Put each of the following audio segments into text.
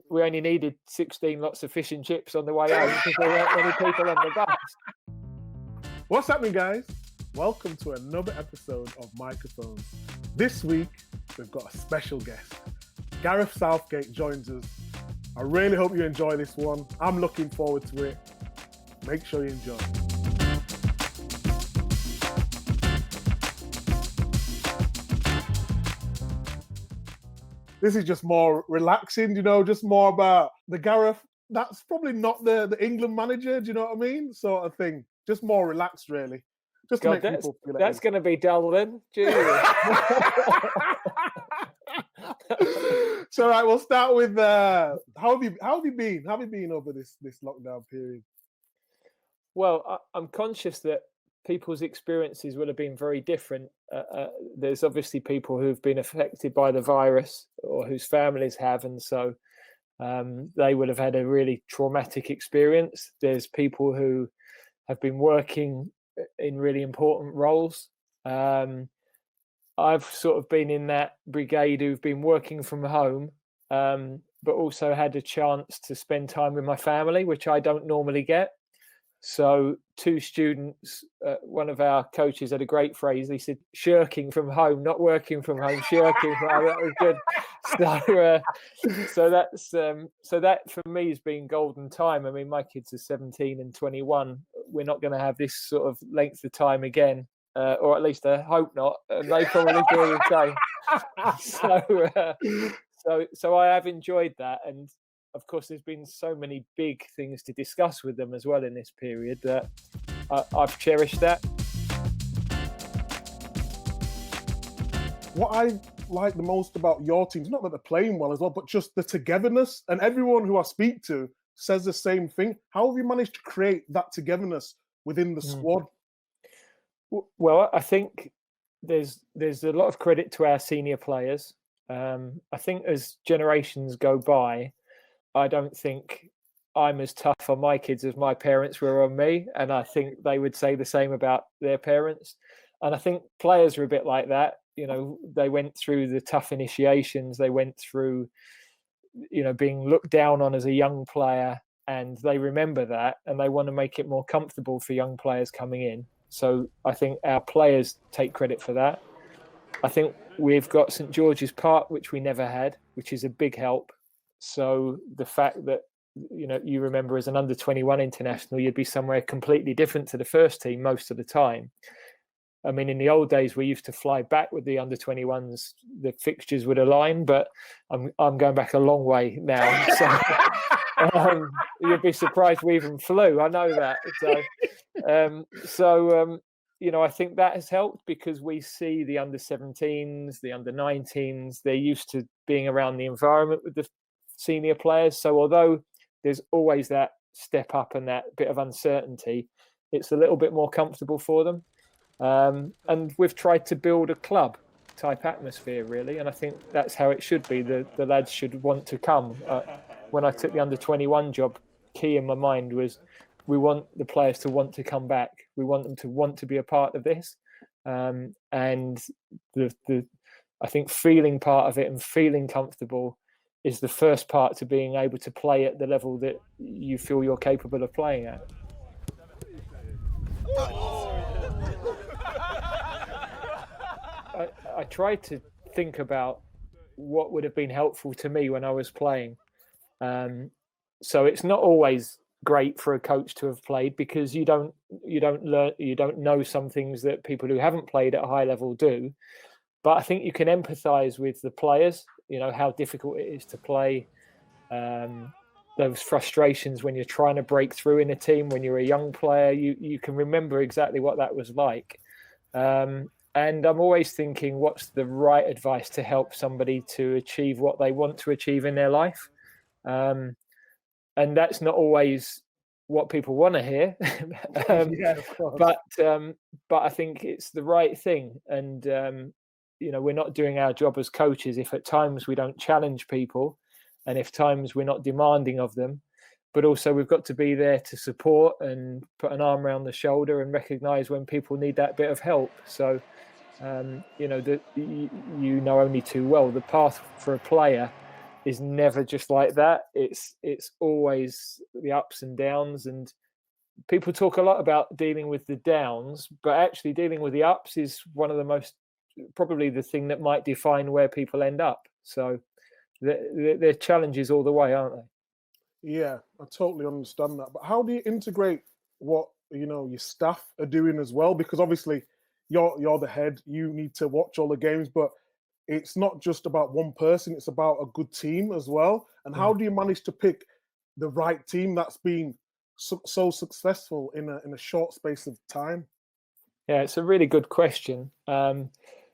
we only needed 16 lots of fish and chips on the way home because there weren't many people on the bus. What's happening, guys? Welcome to another episode of Micah Phones. This week, we've got a special guest. Gareth Southgate joins us. I really hope you enjoy this one. I'm looking forward to it. Make sure you enjoy. This is just more relaxing, just more about the Gareth. That's probably not the England manager, do you know what I mean? Sort of thing. Just more relaxed, really. Just to make people feel like that's going to be dull then. So, right, we'll start with how have you been? How have you been over this lockdown period? Well, I'm conscious that people's experiences will have been very different. There's obviously people who've been affected by the virus or whose families have, and so they will have had a really traumatic experience. There's people who have been working in really important roles. I've sort of been in that brigade who've been working from home, but also had a chance to spend time with my family, which I don't normally get. So 2 students, one of our coaches had a great phrase. He said, shirking from home, not working from home, shirking from home. That was good. So that for me has been golden time. I mean, my kids are 17 and 21. We're not going to have this sort of length of time again, or at least I hope not. And they probably do the same. So I have enjoyed that. And of course, there's been so many big things to discuss with them as well in this period that I've cherished that. What I like the most about your team is not that they're playing well as well, but just the togetherness. And everyone who I speak to says the same thing. How have you managed to create that togetherness within the squad? Well, I think there's a lot of credit to our senior players. I think as generations go by, I don't think I'm as tough on my kids as my parents were on me. And I think they would say the same about their parents. And I think players are a bit like that. They went through the tough initiations. They went through, being looked down on as a young player. And they remember that. And they want to make it more comfortable for young players coming in. So I think our players take credit for that. I think we've got St. George's Park, which we never had, which is a big help. So the fact that, you remember as an under-21 international, you'd be somewhere completely different to the first team most of the time. I mean, in the old days, we used to fly back with the under-21s, the fixtures would align, but I'm going back a long way now. So you'd be surprised we even flew. I know that. I think that has helped because we see the under-17s, the under-19s, they're used to being around the environment with the senior players. So although there's always that step up and that bit of uncertainty, it's a little bit more comfortable for them. And we've tried to build a club type atmosphere, really. And I think that's how it should be. The lads should want to come. When I took the under-21 job, key in my mind was we want the players to want to come back. We want them to want to be a part of this. And I think feeling part of it and feeling comfortable is the first part to being able to play at the level that you feel you're capable of playing at. I tried to think about what would have been helpful to me when I was playing. So it's not always great for a coach to have played because you don't know some things that people who haven't played at a high level do. But I think you can empathise with the players, how difficult it is to play, those frustrations when you're trying to break through in a team, when you're a young player, you can remember exactly what that was like. And I'm always thinking, what's the right advice to help somebody to achieve what they want to achieve in their life? And that's not always what people want to hear. Yeah, of course. But I think it's the right thing. And, we're not doing our job as coaches if at times we don't challenge people and if times we're not demanding of them. But also we've got to be there to support and put an arm around the shoulder and recognise when people need that bit of help. So, only too well, the path for a player is never just like that. It's always the ups and downs, and people talk a lot about dealing with the downs, but actually dealing with the ups is one of the most, probably the thing that might define where people end up. So they're challenges all the way, aren't they? Yeah, I totally understand that. But how do you integrate what your staff are doing as well? Because obviously you're the head, you need to watch all the games, but it's not just about one person, it's about a good team as well. And how do you manage to pick the right team that's been so successful in a short space of time? Yeah, it's a really good question.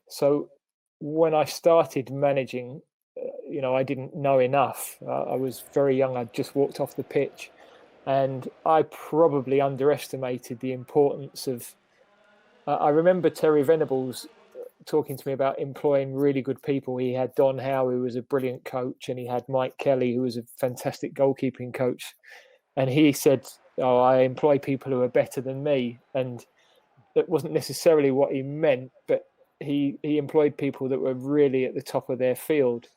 So when I started managing, I didn't know enough. I was very young. I'd just walked off the pitch, and I probably underestimated the importance of. I remember Terry Venables talking to me about employing really good people. He had Don Howe, who was a brilliant coach, and he had Mike Kelly, who was a fantastic goalkeeping coach. And he said, "Oh, I employ people who are better than me." And that wasn't necessarily what he meant, but he employed people that were really at the top of their field.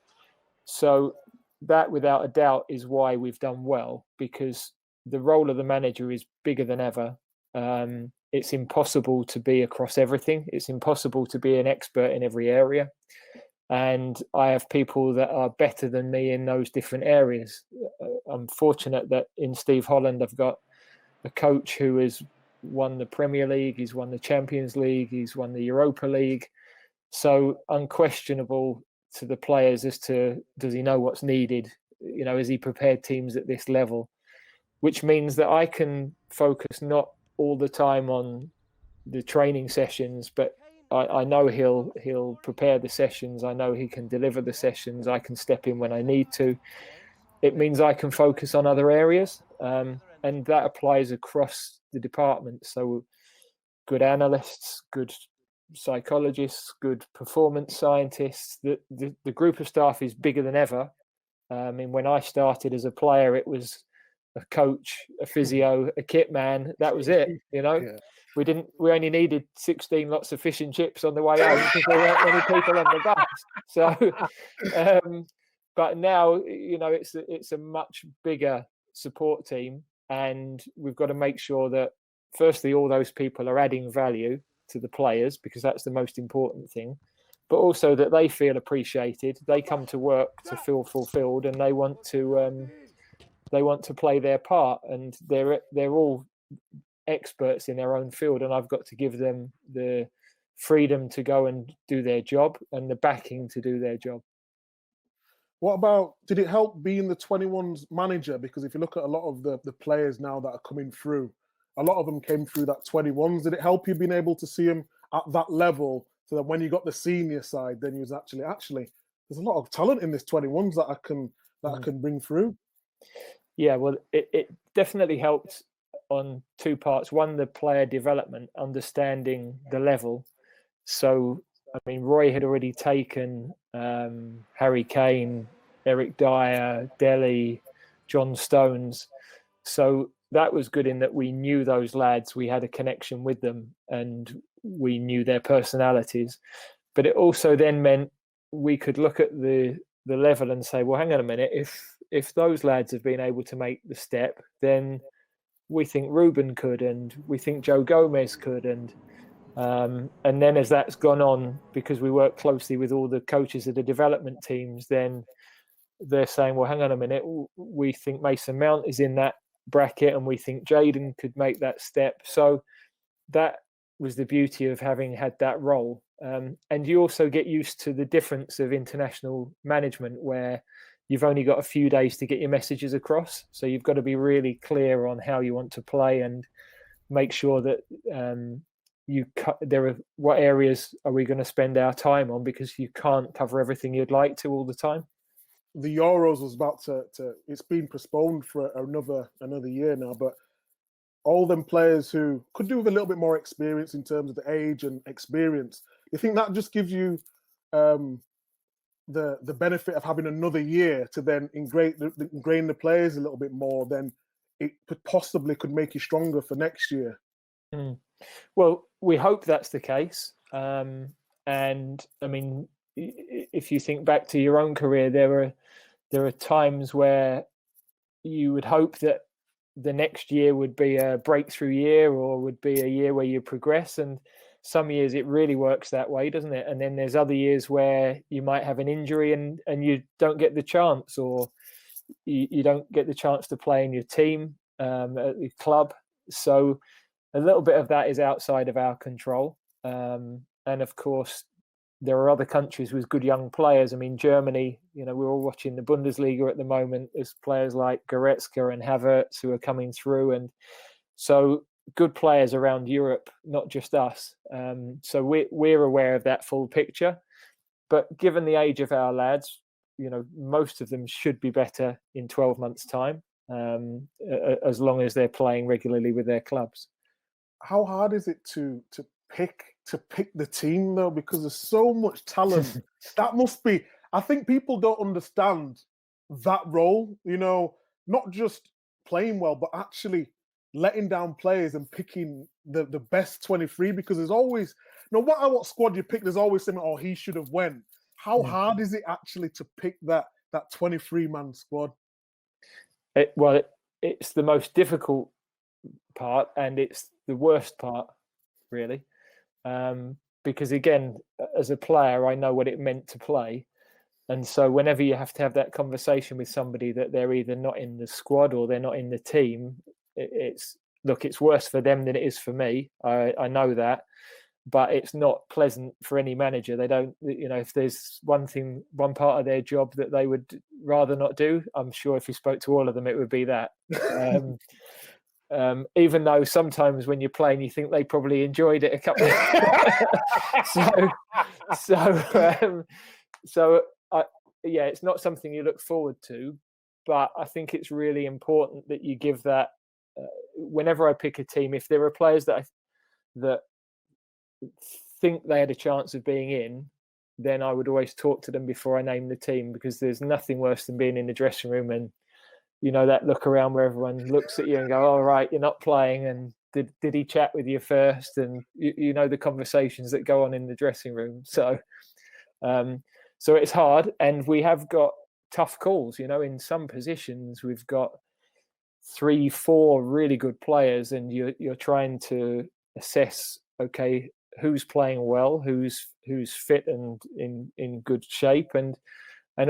So that, without a doubt, is why we've done well, because the role of the manager is bigger than ever. It's impossible to be across everything. It's impossible to be an expert in every area. And I have people that are better than me in those different areas. I'm fortunate that in Steve Holland, I've got a coach who has won the Premier League, he's won the Champions League, he's won the Europa League. So unquestionable to the players as to, does he know what's needed? Has he prepared teams at this level? Which means that I can focus not all the time on the training sessions, but I know he'll prepare the sessions. I know he can deliver the sessions. I can step in when I need to. It means I can focus on other areas, and that applies across the department. So good analysts, good psychologists, good performance scientists. The group of staff is bigger than ever. I mean, when I started as a player, it was a coach, a physio, a kit man. That was it. Yeah. We only needed 16 lots of fish and chips on the way home because there weren't many people on the bus. So, but now it's a much bigger support team, and we've got to make sure that firstly all those people are adding value to the players, because that's the most important thing, but also that they feel appreciated. They come to work to feel fulfilled, and they want to play their part, and they're all experts in their own field, and I've got to give them the freedom to go and do their job and the backing to do their job. What about, did it help being the 21's manager? Because if you look at a lot of the players now that are coming through, a lot of them came through that 21's. Did it help you being able to see them at that level, so that when you got the senior side, then you was actually there's a lot of talent in this 21's that I can bring through? Yeah, well, it definitely helped on two parts. One, the player development, understanding the level. So, I mean, Roy had already taken Harry Kane, Eric Dyer, Delhi, John Stones. So that was good in that we knew those lads, we had a connection with them, and we knew their personalities. But it also then meant we could look at the level and say, well, hang on a minute, if those lads have been able to make the step, then we think Ruben could, and we think Joe Gomez could, and then as that's gone on, because we work closely with all the coaches of the development teams, then they're saying, well, hang on a minute, we think Mason Mount is in that bracket, and we think Jaden could make that step. So that was the beauty of having had that role. And you also get used to the difference of international management, where you've only got a few days to get your messages across. So you've got to be really clear on how you want to play, and make sure that what areas are we going to spend our time on, because you can't cover everything you'd like to all the time. The Euros was about to it's been postponed for another year now, but all them players who could do with a little bit more experience in terms of the age and experience, you think that just gives you the benefit of having another year to then ingrain the players a little bit more, then it could make you stronger for next year? Well, we hope that's the case. And I mean, if you think back to your own career, there were there are times where you would hope that the next year would be a breakthrough year or would be a year where you progress. And some years it really works that way, doesn't it? And then there's other years where you might have an injury and you don't get the chance, or you don't get the chance to play in your team at the club. So a little bit of that is outside of our control. And of course, there are other countries with good young players. I mean, Germany, we're all watching the Bundesliga at the moment. There's players like Goretzka and Havertz who are coming through. And so good players around Europe, not just us. So we're aware of that full picture. But given the age of our lads, most of them should be better in 12 months' time, as long as they're playing regularly with their clubs. How hard is it to pick the team though? Because there's so much talent. That must be. I think people don't understand that role. Not just playing well, but actually letting down players and picking the best 23. Because there's always, no matter what squad you pick, there's always something. Oh, he should have won. How hard is it actually to pick that 23-man squad? It's the most difficult part, and it's the worst part, really, because again, as a player, I know what it meant to play, and so whenever you have to have that conversation with somebody that they're either not in the squad or they're not in the team, it's worse for them than it is for me. I know that, but it's not pleasant for any manager. They don't, if there's one part of their job that they would rather not do, I'm sure if you spoke to all of them, it would be that. Even though sometimes when you're playing, you think they probably enjoyed it a couple of it's not something you look forward to, but I think it's really important that you give that. Whenever I pick a team, if there are players that think they had a chance of being in, then I would always talk to them before I name the team, because there's nothing worse than being in the dressing room and that look around where everyone looks at you and go, "All right, you're not playing," and did he chat with you first? And the conversations that go on in the dressing room. So it's hard, and we have got tough calls. In some positions we've got 3-4 really good players, and you're trying to assess, okay, who's playing well, who's fit and in good shape, and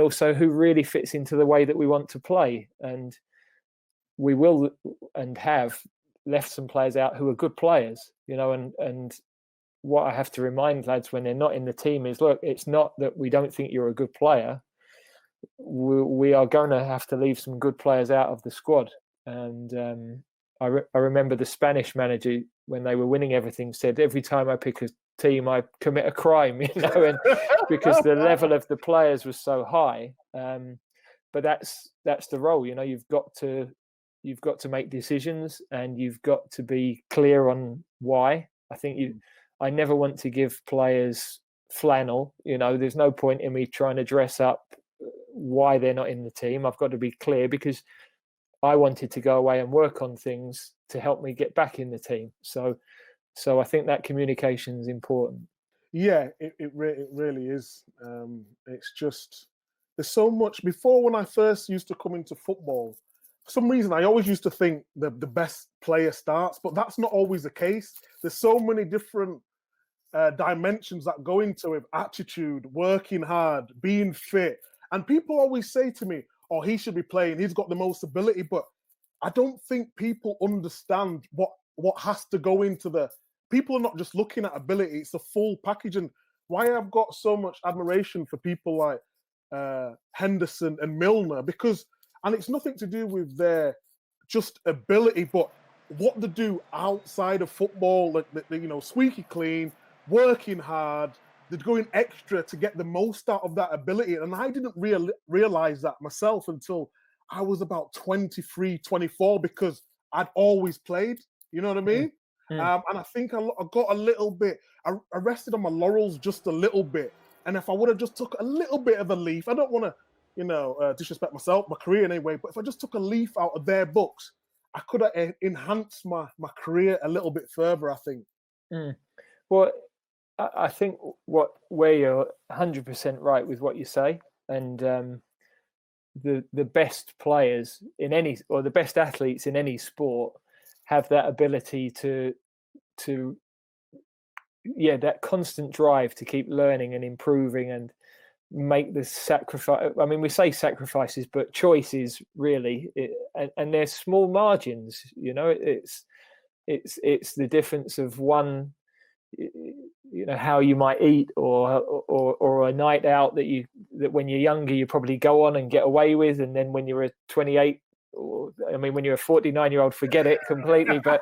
also who really fits into the way that we want to play. And we will and have left some players out who are good players, and what I have to remind lads when they're not in the team is, look, it's not that we don't think you're a good player. We are going to have to leave some good players out of the squad. And I remember the Spanish manager, when they were winning everything, said, every time I pick a team, I commit a crime, and because the level of the players was so high. But that's the role, you've got to make decisions, and you've got to be clear on why. I never want to give players flannel. There's no point in me trying to dress up why they're not in the team. I've got to be clear, because I wanted to go away and work on things to help me get back in the team. So I think that communication is important. Yeah, it really is. It's just, there's so much. Before, when I first used to come into football, for some reason, I always used to think the best player starts, but that's not always the case. There's so many different dimensions that go into it: attitude, working hard, being fit. And people always say to me, "Oh, he should be playing. He's got the most ability." But I don't think people understand what has to go into the. People are not just looking at ability; it's the full package. And why I've got so much admiration for people like Henderson and Milner, and it's nothing to do with their just ability, but what they do outside of football. Like, squeaky clean, working hard. They're going extra to get the most out of that ability. And I didn't realize that myself until I was about 23, 24, because I'd always played. You know what I mean? And I think I got a little bit, I rested on my laurels just a little bit. And if I would have just took a little bit of a leaf, I don't want to, disrespect myself, my career anyway, but if I just took a leaf out of their books, I could have enhanced my career a little bit further, I think. Well, I think where you're 100% right with what you say, and the best players in any, or the best athletes in any sport, have that ability to that constant drive to keep learning and improving and make the sacrifice. I mean, we say sacrifices, but choices really, and there's small margins. It's the difference of one, how you might eat, or a night out that when you're younger you probably go on and get away with, and then when you're a 28, when you're a 49-year-old, forget it completely. But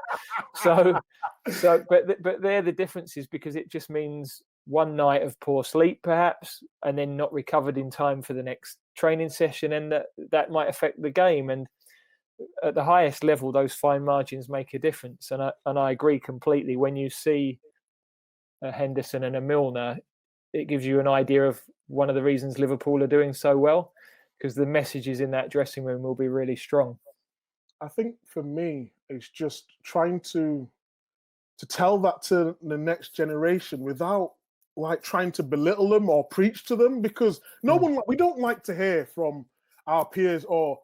but they're the differences, because it just means one night of poor sleep perhaps, and then not recovered in time for the next training session, and that might affect the game. And at the highest level, those fine margins make a difference. And I agree completely. When you see a Henderson and a Milner, it gives you an idea of one of the reasons Liverpool are doing so well, because the messages in that dressing room will be really strong. I think for me, it's just trying to tell that to the next generation without like trying to belittle them or preach to them, because we don't like to hear from our peers, or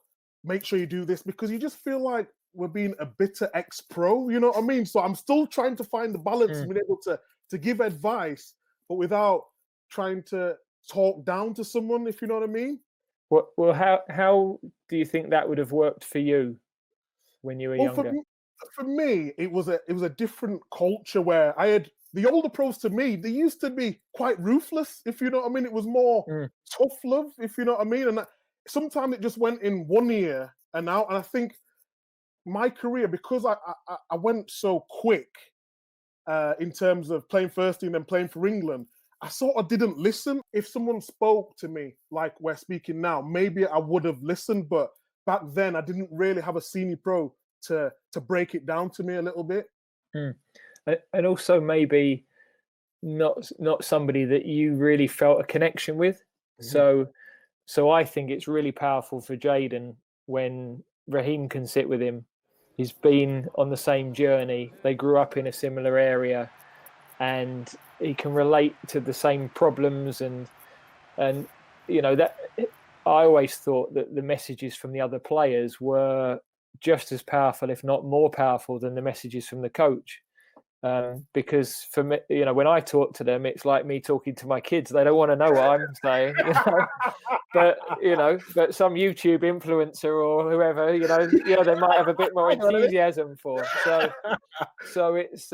make sure you do this, because you just feel like we're being a bitter ex-pro, you know what I mean? So I'm still trying to find the balance of being able to give advice, but without trying to talk down to someone, if you know what I mean. Well, how do you think that would have worked for you when you were younger? For me, it was a different culture where I had the older pros. To me, they used to be quite ruthless, if you know what I mean. It was more tough love, if you know what I mean. And sometimes it just went in one ear and out. And I think my career, because I went so quick in terms of playing first team and then playing for England, I sort of didn't listen. If someone spoke to me like we're speaking now, maybe I would have listened. But back then, I didn't really have a senior pro to break it down to me a little bit. And also maybe not somebody that you really felt a connection with. So I think it's really powerful for Jayden when Raheem can sit with him. He's been on the same journey. They grew up in a similar area, and he can relate to the same problems. And that I always thought that the messages from the other players were just as powerful, if not more powerful, than the messages from the coach. Because for me, when I talk to them, it's like me talking to my kids. They don't want to know what I'm saying, but some YouTube influencer or whoever, they might have a bit more enthusiasm for. So it's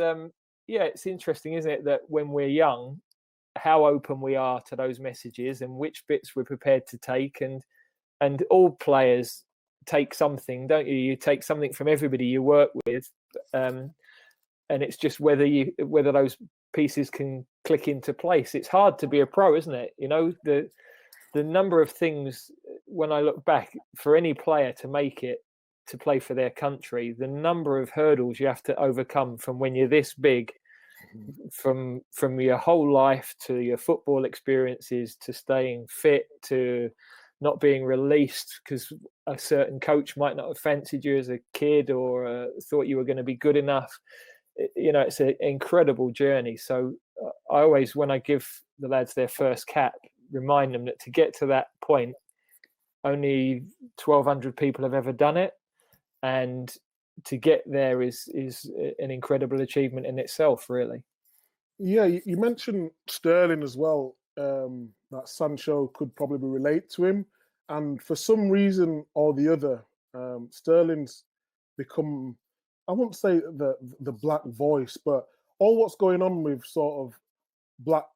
it's interesting, isn't it, that when we're young, how open we are to those messages and which bits we're prepared to take. And all players take something, don't you? You take something from everybody you work with. And it's just whether those pieces can click into place. It's hard to be a pro, isn't it? The number of things, when I look back, for any player to make it to play for their country, the number of hurdles you have to overcome from when you're this big, from your whole life to your football experiences, to staying fit, to not being released because a certain coach might not have fancied you as a kid, or thought you were going to be good enough. It's an incredible journey. So I always, when I give the lads their first cap, remind them that to get to that point, only 1,200 people have ever done it. And to get there is an incredible achievement in itself, really. Yeah, you mentioned Sterling as well, that Sancho could probably relate to him. And for some reason or the other, Sterling's become, I won't say the black voice, but all what's going on with sort of Black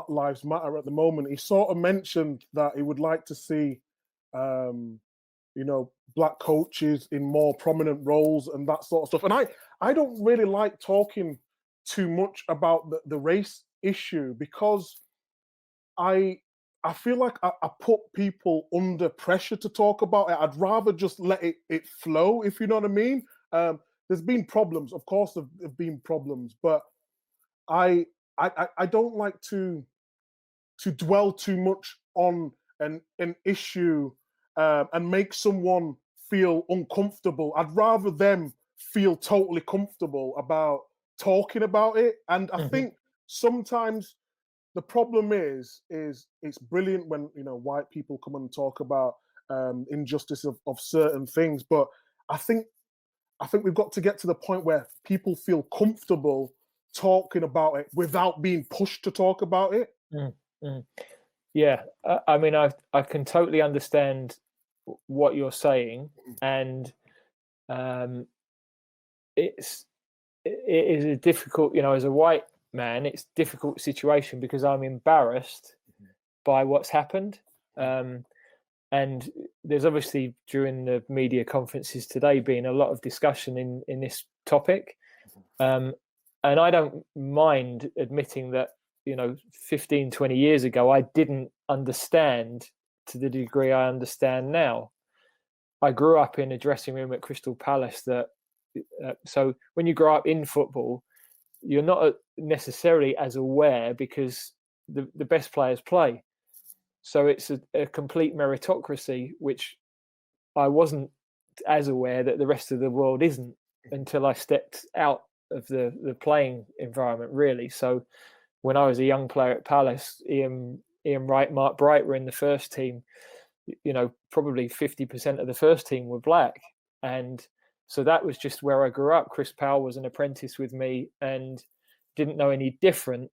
Lives Matter at the moment, he sort of mentioned that he would like to see, black coaches in more prominent roles and that sort of stuff. And I don't really like talking too much about the race issue, because I feel like I put people under pressure to talk about it. I'd rather just let it flow, if you know what I mean. There's been problems, of course, there've been problems, but I don't like to dwell too much on an issue and make someone feel uncomfortable. I'd rather them feel totally comfortable about talking about it. And I think sometimes the problem is it's brilliant when white people come and talk about injustice of certain things. But I think we've got to get to the point where people feel comfortable talking about it without being pushed to talk about it. Yeah, I mean, I can totally understand what you're saying, and it is a difficult, as a white man, it's a difficult situation because I'm embarrassed by what's happened. And there's obviously during the media conferences today been a lot of discussion in this topic. And I don't mind admitting that, 15, 20 years ago, I didn't understand to the degree I understand now. I grew up in a dressing room at Crystal Palace so when you grow up in football, you're not necessarily as aware because the best players play. So it's a complete meritocracy, which I wasn't as aware that the rest of the world isn't until I stepped out of the playing environment, really. So when I was a young player at Palace, Ian Wright, Mark Bright were in the first team. Probably 50% of the first team were black. And so that was just where I grew up. Chris Powell was an apprentice with me and didn't know any different.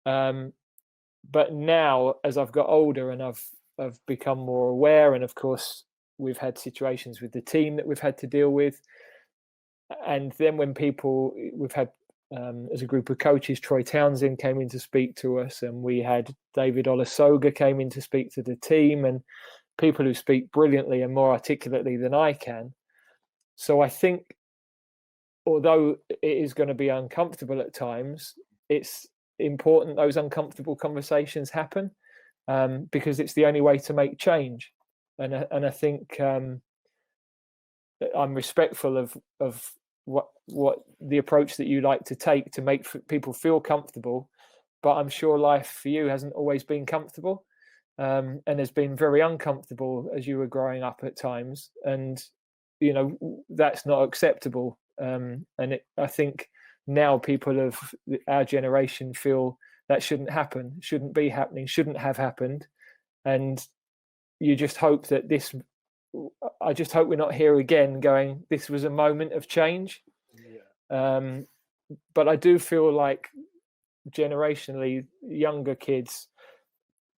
But now, as I've got older and I've become more aware, and of course, we've had situations with the team that we've had to deal with. And then when we've had, as a group of coaches, Troy Townsend came in to speak to us, and we had David Olusoga came in to speak to the team, and people who speak brilliantly and more articulately than I can. So I think, although it is going to be uncomfortable at times, it's important those uncomfortable conversations happen, because it's the only way to make change. And I think I'm respectful of what the approach that you like to take to make people feel comfortable, but I'm sure life for you hasn't always been comfortable, and has been very uncomfortable as you were growing up at times, and that's not acceptable. I think now people of our generation feel that shouldn't happen, shouldn't be happening, shouldn't have happened, and you just hope that I just hope we're not here again going, this was a moment of change. Yeah. But I do feel like generationally younger kids,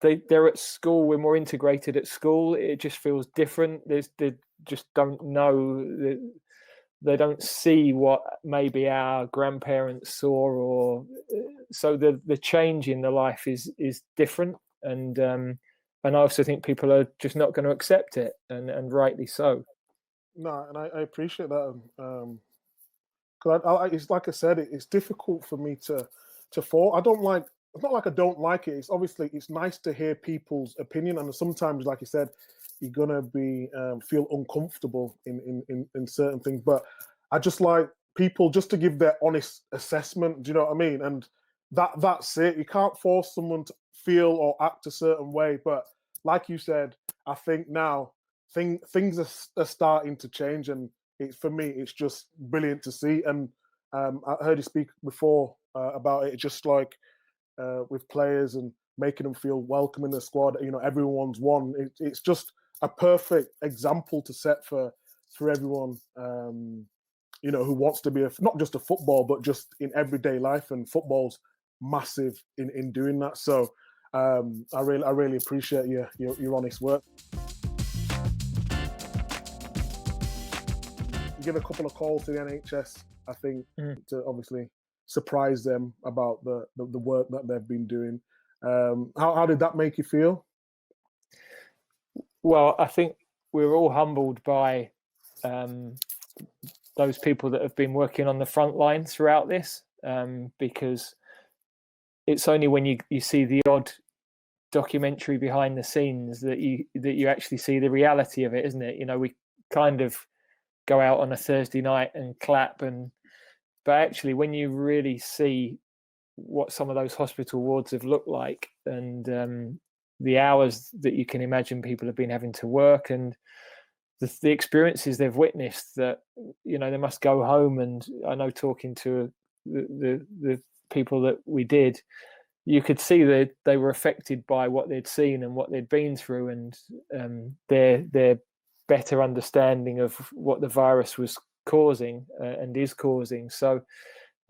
they're at school, we're more integrated at school. It just feels different. They just don't know, they don't see what maybe our grandparents saw, or so the change in the life is different. And I also think people are just not going to accept it, and rightly so. No, and I appreciate that. Because it's like I said, it's difficult for me to fall. It's not like I don't like it. It's obviously it's nice to hear people's opinion, and sometimes, like you said, you're gonna be feel uncomfortable in certain things. But I just like people just to give their honest assessment. Do you know what I mean? And that's it. You can't force someone to feel or act a certain way. But like you said, I think now things are starting to change, and for me, it's just brilliant to see. And I heard you speak before about it, just like with players and making them feel welcome in the squad. Everyone's one. It's just a perfect example to set for everyone. Who wants to be not just a football, but just in everyday life. And football's massive in doing that. So I really appreciate your honest work. Give a couple of calls to the NHS, I think, to obviously surprise them about the work that they've been doing. How did that make you feel? Well, I think we're all humbled by those people that have been working on the front line throughout this, because it's only when you see the odd documentary behind the scenes that you actually see the reality of it, isn't it? We kind of go out on a Thursday night and clap, but actually when you really see what some of those hospital wards have looked like, and the hours that you can imagine people have been having to work, and the experiences they've witnessed, that they must go home. And I know, talking to the people that we did, you could see that they were affected by what they'd seen and what they'd been through, and their better understanding of what the virus was causing and is causing. So,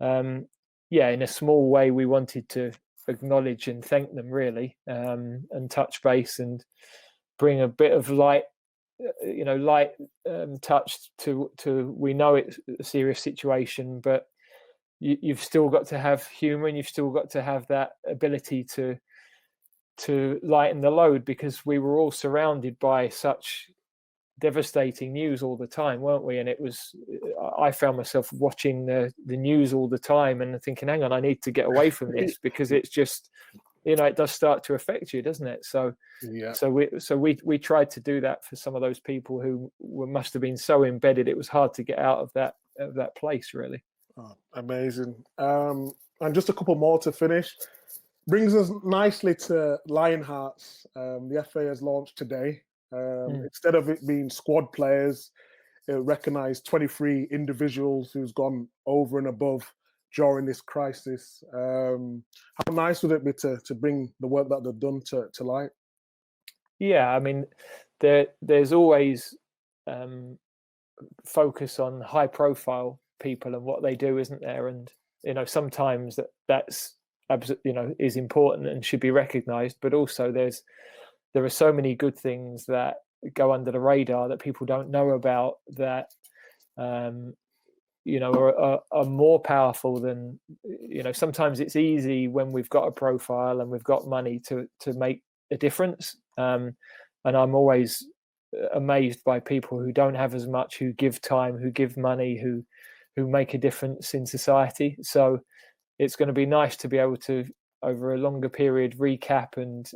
yeah, in a small way, we wanted to acknowledge and thank them, really, and touch base and bring a bit of light touch to. We know it's a serious situation, but you've still got to have humour, and you've still got to have that ability to lighten the load, because we were all surrounded by such devastating news all the time, weren't we? And I found myself watching the news all the time and thinking, hang on, I need to get away from this, because it's just, it does start to affect you, doesn't it? So yeah. So we tried to do that for some of those people who must have been so embedded, it was hard to get out of that place, really. Oh, amazing. And just a couple more to finish. Brings us nicely to Lionhearts. The FA has launched today. Instead of it being squad players, it recognised 23 individuals who's gone over and above during this crisis. How nice would it be to bring the work that they've done to light? Yeah, I mean, there's always focus on high profile people and what they do, isn't there? And sometimes that's is important and should be recognised, but also there are so many good things that go under the radar that people don't know about, that are more powerful than, sometimes it's easy when we've got a profile and we've got money to make a difference, and I'm always amazed by people who don't have as much, who give time, who give money, who make a difference in society. So it's going to be nice to be able to, over a longer period, recap and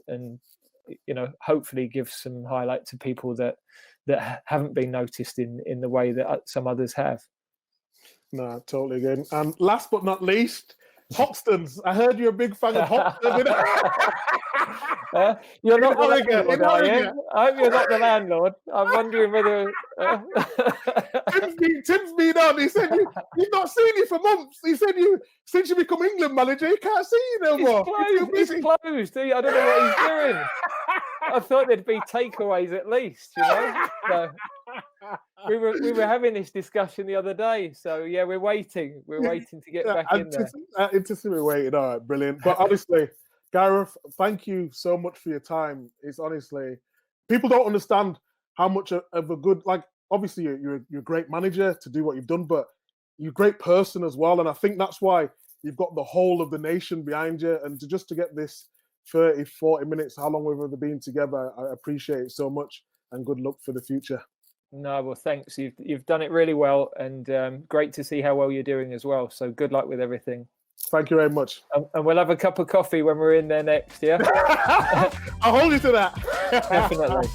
hopefully give some highlight to people that haven't been noticed in the way that some others have. No, totally good. And last but not least, Hoxtons. I heard you're a big fan of Hoxtons. You're not the landlord, are you? I hope you're not the landlord. I'm wondering whether... Tim's been on. He said he's not seen you for months. He said since you become England manager, he can't see you no more. It's closed. I don't know what he's doing. I thought there'd be takeaways at least, So we were having this discussion the other day. So yeah, we're waiting. We're waiting to get back in there. We're waiting. All right, brilliant. But honestly, Gareth, thank you so much for your time. It's honestly, people don't understand how much of a good, obviously you're a great manager to do what you've done, but you're a great person as well. And I think that's why you've got the whole of the nation behind you. And to get this 30, 40 minutes, how long we've ever been together, I appreciate it so much, and good luck for the future. No, well, thanks. You've done it really well, and great to see how well you're doing as well. So good luck with everything. Thank you very much. And we'll have a cup of coffee when we're in there next, yeah? I'll hold you to that. Definitely.